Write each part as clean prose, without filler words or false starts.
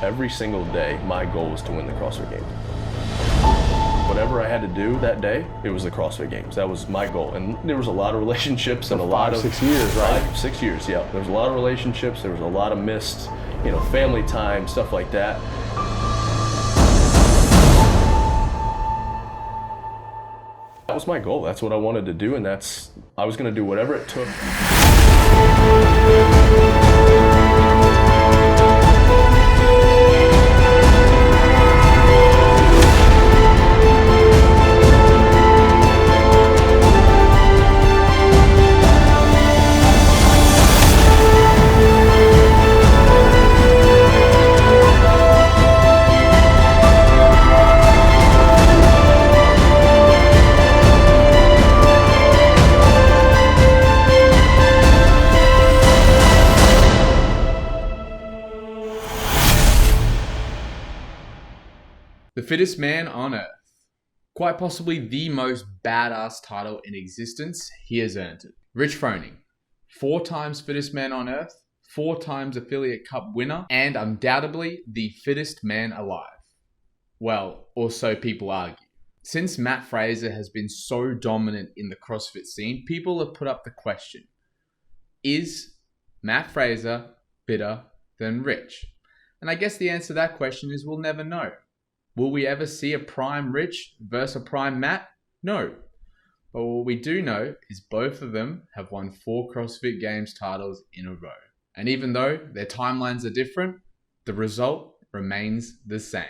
Every single day, my goal was to win the CrossFit Games. Whatever I had to do that day, it was the CrossFit Games. That was my goal. And there was a lot of relationships and a lot of 6 years, right? 6 years, yeah. There was a lot of relationships. There was a lot of missed, family time, stuff like that. That was my goal. That's what I wanted to do, and I was going to do whatever it took. The Fittest Man on Earth. Quite possibly the most badass title in existence, he has earned it. Rich Froning, 4 times Fittest Man on Earth, 4 times Affiliate Cup winner, and undoubtedly the fittest man alive. Well, or so people argue. Since Matt Fraser has been so dominant in the CrossFit scene, people have put up the question, is Matt Fraser fitter than Rich? And I guess the answer to that question is we'll never know. Will we ever see a prime Rich versus a prime Matt? No. But what we do know is both of them have won 4 CrossFit Games titles in a row. And even though their timelines are different, the result remains the same.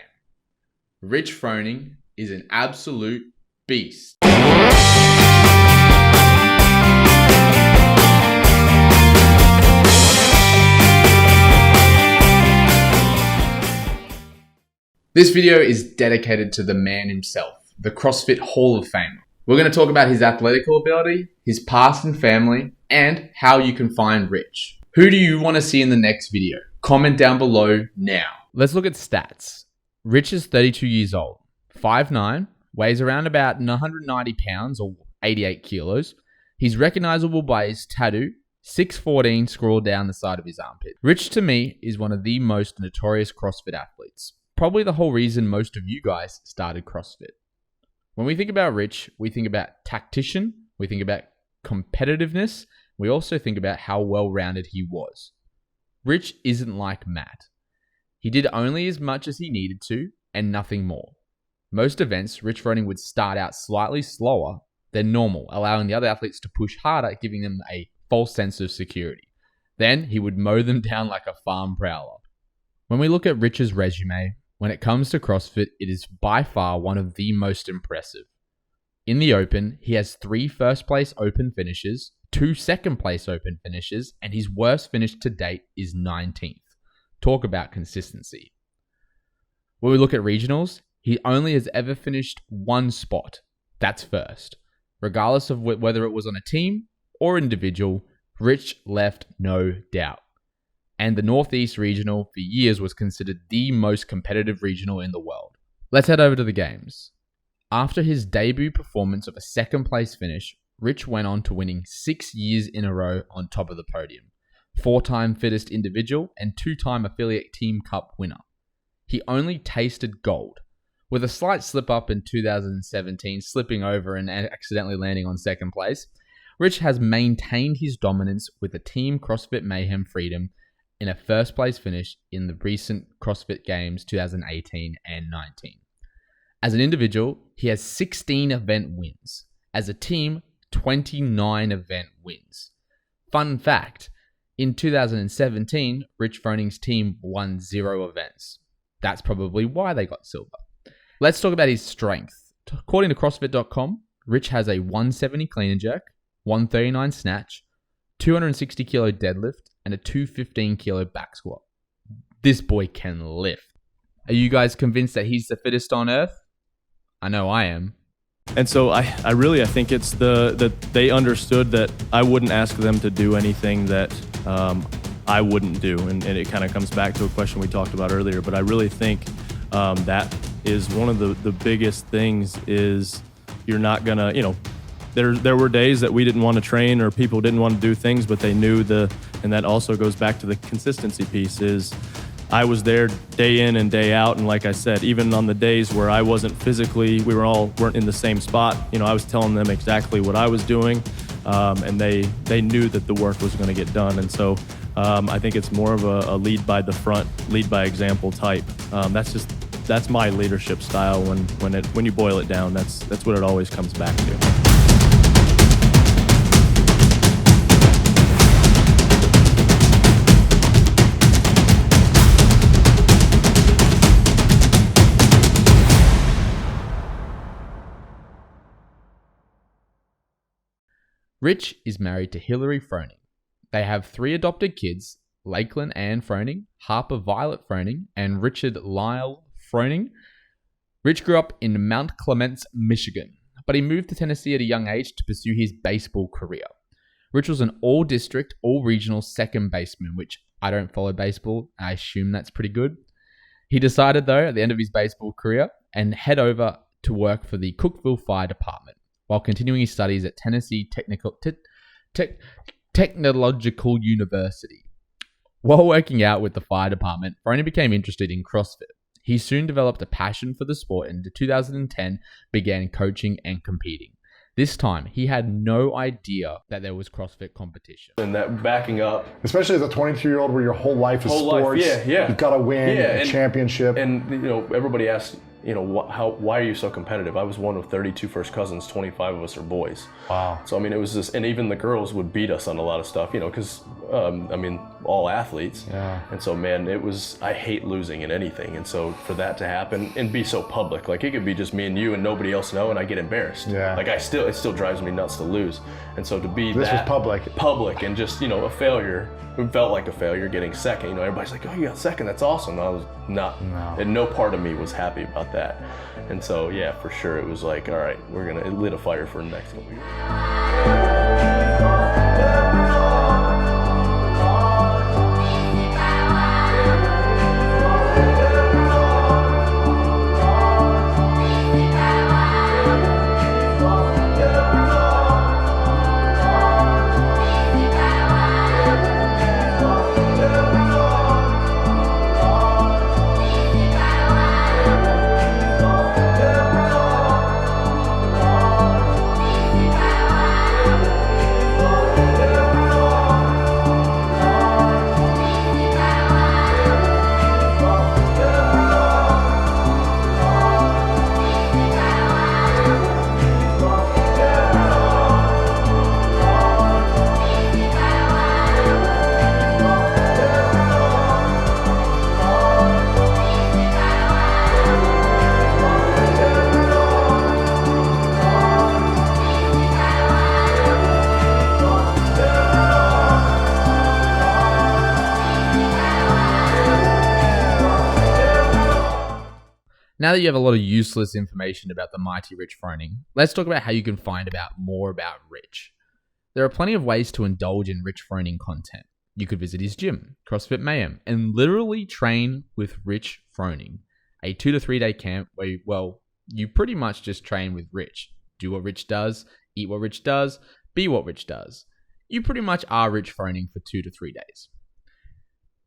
Rich Froning is an absolute beast. This video is dedicated to the man himself, the CrossFit Hall of Famer. We're going to talk about his athletical ability, his past and family, and how you can find Rich. Who do you want to see in the next video? Comment down below now. Let's look at stats. Rich is 32 years old, 5'9", weighs around about 190 pounds or 88 kilos. He's recognizable by his tattoo, 614 scrawled down the side of his armpit. Rich to me is one of the most notorious CrossFit athletes. Probably the whole reason most of you guys started CrossFit. When we think about Rich, we think about tactician, we think about competitiveness, we also think about how well-rounded he was. Rich isn't like Matt. He did only as much as he needed to and nothing more. Most events, Rich Froning would start out slightly slower than normal, allowing the other athletes to push harder, giving them a false sense of security. Then he would mow them down like a farm prowler. When we look at Rich's resume, when it comes to CrossFit, it is by far one of the most impressive. In the Open, he has 3 first-place Open finishes, 2 second-place Open finishes, and his worst finish to date is 19th. Talk about consistency. When we look at regionals, he only has ever finished 1 spot. That's first. Regardless of whether it was on a team or individual, Rich left no doubt. And the Northeast Regional for years was considered the most competitive regional in the world. Let's head over to the games. After his debut performance of a 2nd place finish, Rich went on to winning 6 years in a row on top of the podium. 4-time fittest individual and 2-time Affiliate Team Cup winner. He only tasted gold, with a slight slip up in 2017, slipping over and accidentally landing on 2nd place. Rich has maintained his dominance with the Team CrossFit Mayhem Freedom in a 1st place finish in the recent CrossFit Games 2018 and 19. As an individual, he has 16 event wins. As a team, 29 event wins. Fun fact, in 2017, Rich Froning's team won 0 events. That's probably why they got silver. Let's talk about his strength. According to CrossFit.com, Rich has a 170 clean and jerk, 139 snatch, 260 kilo deadlift, and a 215 kilo back squat. This boy can lift. Are you guys convinced that he's the fittest on earth? I know I am. And so I think it's that they understood that I wouldn't ask them to do anything that I wouldn't do. And it kind of comes back to a question we talked about earlier. But I really think that is one of the biggest things is you're not going to, there were days that we didn't want to train or people didn't want to do things, but they knew and that also goes back to the consistency piece is I was there day in and day out. And like I said, even on the days where I wasn't physically, weren't in the same spot, I was telling them exactly what I was doing. And they knew that the work was going to get done. And so I think it's more of a lead by the front, lead by example type. That's my leadership style. When you boil it down, that's what it always comes back to. Rich is married to Hillary Froning. They have 3 adopted kids, Lakeland Ann Froning, Harper Violet Froning, and Richard Lyle Froning. Rich grew up in Mount Clements, Michigan, but he moved to Tennessee at a young age to pursue his baseball career. Rich was an all-district, all-regional second baseman, which I don't follow baseball. I assume that's pretty good. He decided, though, at the end of his baseball career, and head over to work for the Cookeville Fire Department, while continuing his studies at Tennessee Technological University. While working out with the fire department, Froning became interested in CrossFit. He soon developed a passion for the sport and in 2010 began coaching and competing. This time, he had no idea that there was CrossFit competition. And that backing up. Especially as a 22-year-old where your whole life is sports. Yeah. You've got to win a championship. And, everybody asks, why are you so competitive? I was one of 32 first cousins, 25 of us are boys. Wow. So, it was just, and even the girls would beat us on a lot of stuff, because, all athletes. Yeah. And so, man, I hate losing in anything. And so for that to happen and be so public, like it could be just me and you and nobody else know, and I get embarrassed. Yeah. Like it still drives me nuts to lose. And so to be this was public and just, a failure, it felt like a failure getting second. Everybody's like, oh, you got second, that's awesome. I was not, and no part of me was happy about that. And so, yeah, for sure, it was like, all right, it lit a fire for the next couple years. Now that you have a lot of useless information about the mighty Rich Froning, let's talk about how you can find out more about Rich. There are plenty of ways to indulge in Rich Froning content. You could visit his gym, CrossFit Mayhem, and literally train with Rich Froning, a 2 to 3 day camp where, you pretty much just train with Rich. Do what Rich does, eat what Rich does, be what Rich does. You pretty much are Rich Froning for 2 to 3 days.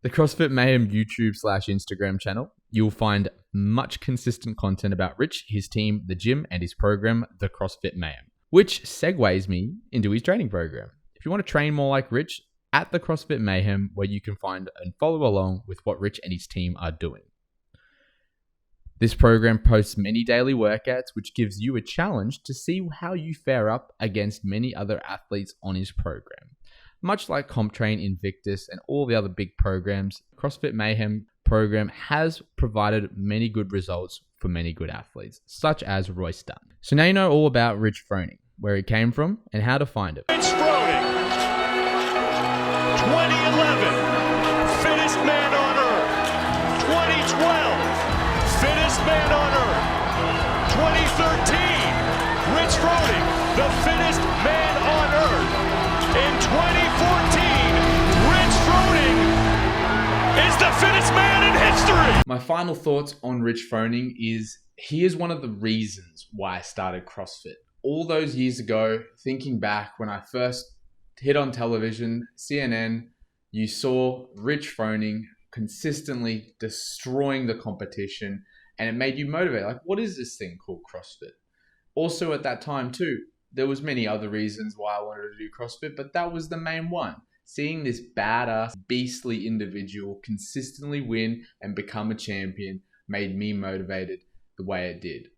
The CrossFit Mayhem YouTube/Instagram channel, you'll find much consistent content about Rich, his team, the gym, and his program, the CrossFit Mayhem, which segues me into his training program. If you want to train more like Rich, at the CrossFit Mayhem, where you can find and follow along with what Rich and his team are doing. This program posts many daily workouts, which gives you a challenge to see how you fare up against many other athletes on his program. Much like CompTrain, Invictus, and all the other big programs, CrossFit Mayhem program has provided many good results for many good athletes, such as Royce Dunn. So now you know all about Rich Froning, where he came from, and how to find him. Rich Froning, 2011, Fittest Man on Earth. 2012, Fittest Man on Earth. 2013, Rich Froning, the Fittest Man on Earth. In 2014, Rich Froning is the fittest man in history. My final thoughts on Rich Froning is he is one of the reasons why I started CrossFit. All those years ago, thinking back when I first hit on television, CNN, you saw Rich Froning consistently destroying the competition, and it made you motivated. Like, what is this thing called CrossFit? Also at that time too, there was many other reasons why I wanted to do CrossFit, but that was the main one. Seeing this badass, beastly individual consistently win and become a champion made me motivated the way it did.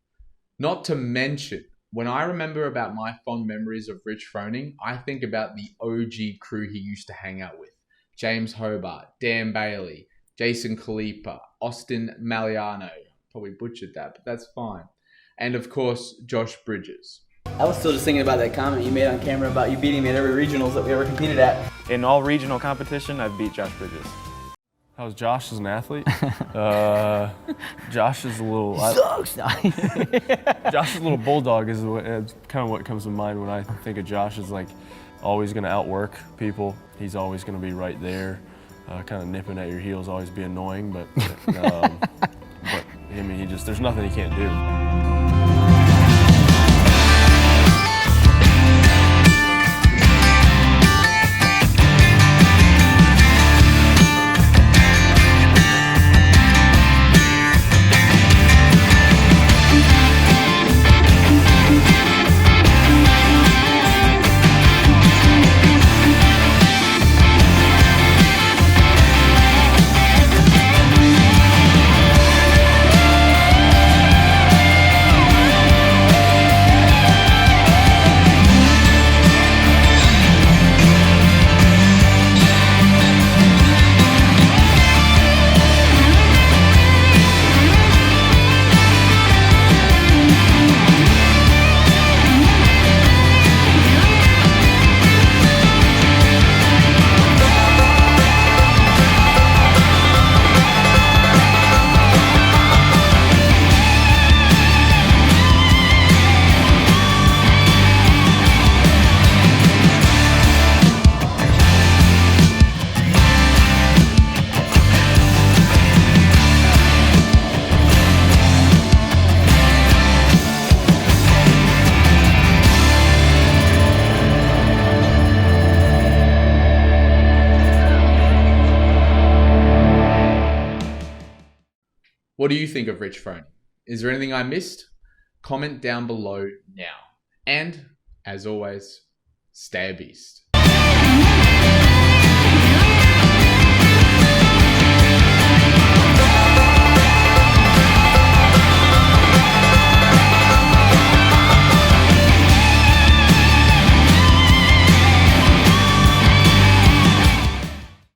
Not to mention, when I remember about my fond memories of Rich Froning, I think about the OG crew he used to hang out with. James Hobart, Dan Bailey, Jason Khalipa, Austin Maliano. Probably butchered that, but that's fine. And of course, Josh Bridges. I was still just thinking about that comment you made on camera about you beating me at every regionals that we ever competed at. In all regional competition, I've beat Josh Bridges. How's Josh as an athlete? Josh is a little... Sucks! Josh is a little bulldog is kind of what comes to mind when I think of Josh. Is like always going to outwork people. He's always going to be right there, kind of nipping at your heels, always be annoying. But I mean, there's nothing he can't do. What do you think of Rich Froning? Is there anything I missed? Comment down below now. And, as always, stay a beast.